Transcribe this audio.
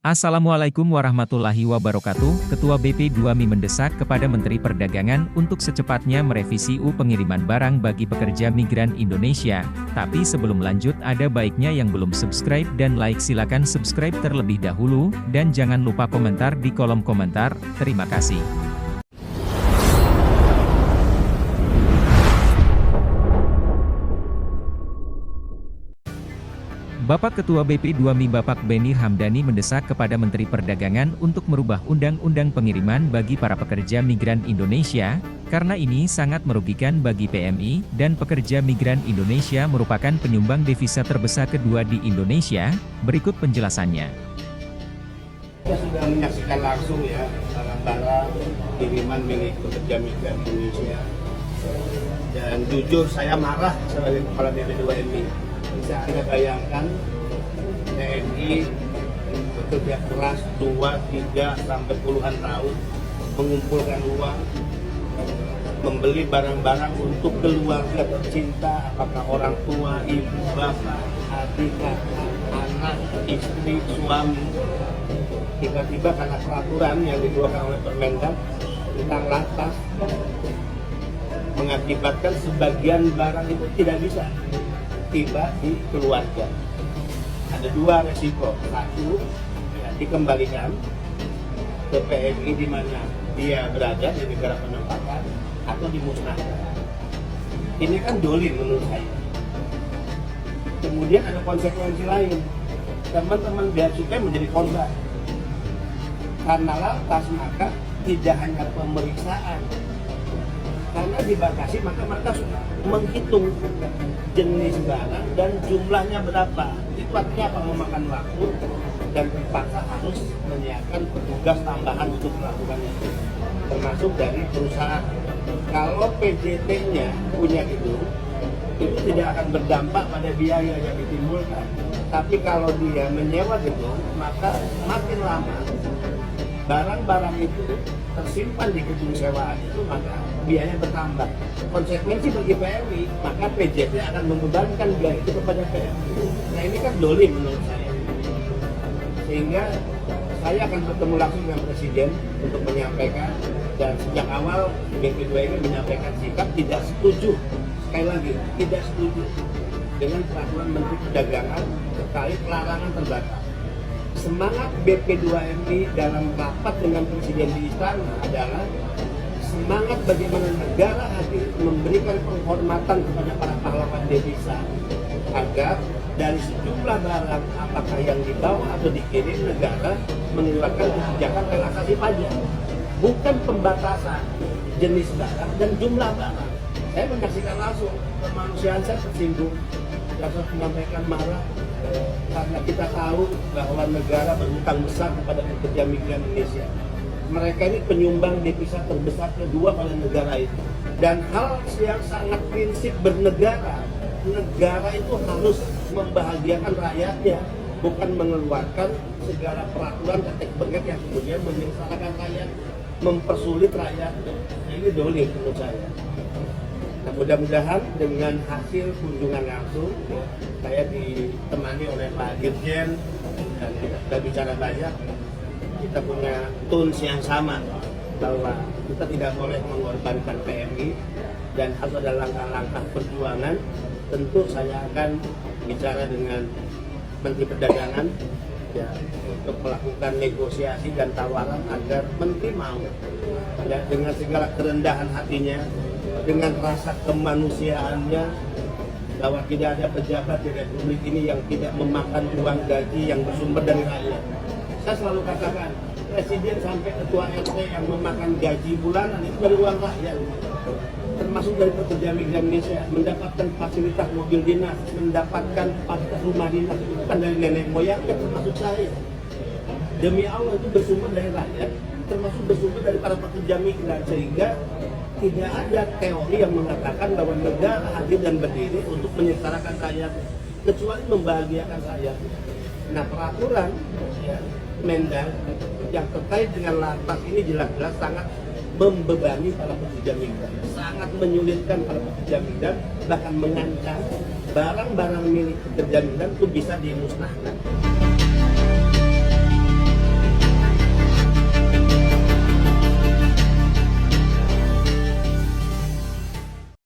Assalamualaikum warahmatullahi wabarakatuh. Ketua BP2MI mendesak kepada Menteri Perdagangan untuk secepatnya merevisi UU pengiriman barang bagi pekerja migran Indonesia. Tapi sebelum lanjut, ada baiknya yang belum subscribe dan like silakan subscribe terlebih dahulu, dan jangan lupa komentar di kolom komentar. Terima kasih. Bapak Ketua BP2MI Bapak Benny Hamdani mendesak kepada Menteri Perdagangan untuk merubah Undang-Undang Pengiriman bagi para pekerja migran Indonesia, karena ini sangat merugikan bagi PMI, dan pekerja migran Indonesia merupakan penyumbang devisa terbesar kedua di Indonesia. Berikut penjelasannya. Kita sudah menyaksikan langsung ya barang-barang kiriman milik pekerja migran Indonesia, dan jujur saya marah sebagai kepala BP2MI. Bisa Anda bayangkan TNI bekerja keras 2, 3, sampai puluhan tahun mengumpulkan uang, membeli barang-barang untuk keluarga tercinta, apakah orang tua, ibu, bapak, adik, kakak, anak, istri, suami. Tiba-tiba karena peraturan yang dikeluarkan oleh Permendag tentang lantas mengakibatkan sebagian barang itu tidak bisa tiba di keluarga. Ada dua resiko. Satu, ya, dikembalikan ke PMI di mana dia berada di negara penempatan, atau dimusnahkan. Ini kan dolim menurut saya. Kemudian ada konsekuensi lain. Teman-teman bea cukai menjadi korban. Karena lantas maka tidak hanya pemeriksaan, karena dibatasi, maka mereka menghitung jenis barang dan jumlahnya berapa. Itu artinya apa? Memakan waktu dan terpaksa harus menyiapkan petugas tambahan untuk melakukan itu, termasuk dari perusahaan. Kalau PJT-nya punya itu tidak akan berdampak pada biaya yang ditimbulkan. Tapi kalau dia menyewa gedung, maka makin lama barang-barang itu tersimpan di gedung sewaan itu, maka biaya bertambah. Konsekuensi bagi PMI, maka PJT akan membebankan biaya itu kepada PMI. Nah, ini kan dolim menurut saya. Sehingga saya akan bertemu langsung dengan Presiden untuk menyampaikan, dan sejak awal BP2MI menyampaikan sikap tidak setuju, sekali lagi tidak setuju dengan peraturan Menteri Perdagangan terkait larangan terbatas. Semangat BP2MI dalam rapat dengan Presiden di Istana adalah semangat bagaimana negara hadir memberikan penghormatan kepada para pahlawan devisa, agar dari sejumlah barang apakah yang dibawa atau dikirim, negara mengeluarkan kebijakan relaksasi pajak, bukan pembatasan jenis barang dan jumlah barang. Saya menyaksikan langsung, kemanusiaan saya tersinggung, saya menyampaikan marah karena kita tahu bahwa negara berhutang besar kepada pekerja migran Indonesia. Mereka ini penyumbang devisa terbesar kedua pada negara itu. Dan hal yang sangat prinsip bernegara, negara itu harus membahagiakan rakyatnya, bukan mengeluarkan segala peraturan tetek bengek yang kemudian menyengsarakan rakyat, mempersulit rakyat. Ini dolim menurut saya. Nah, mudah-mudahan dengan hasil kunjungan langsung, saya ditemani oleh Pak Dirjen, dan kita sudah bicara banyak, kita punya tuns yang sama, bahwa kita tidak boleh mengorbankan PMI, dan harus ada langkah-langkah perjuangan. Tentu saya akan bicara dengan Menteri Perdagangan ya, untuk melakukan negosiasi dan tawaran agar Menteri mau ya, dengan segala kerendahan hatinya, dengan rasa kemanusiaannya, bahwa tidak ada pejabat di Republik ini yang tidak memakan uang gaji yang bersumber dari rakyat. Saya selalu katakan, Presiden sampai ketua RT yang memakan gaji bulanan itu dari uang rakyat, termasuk dari pekerja migran Indonesia, mendapatkan fasilitas mobil dinas, mendapatkan fasilitas rumah dinas, itu bukan dari nenek moyangnya, termasuk saya. Demi Allah, itu bersumber dari rakyat, termasuk bersumber dari para pekerja migran. Sehingga tidak ada teori yang mengatakan bahwa negara hadir dan berdiri untuk menyengsarakan rakyat, kecuali membahagiakan rakyat. Nah, peraturan ya, Mendag yang terkait dengan lantas ini jelas-jelas sangat membebani para pekerja migran, sangat menyulitkan para pekerja migran, bahkan mengancam barang-barang milik pekerja migran itu bisa dimusnahkan.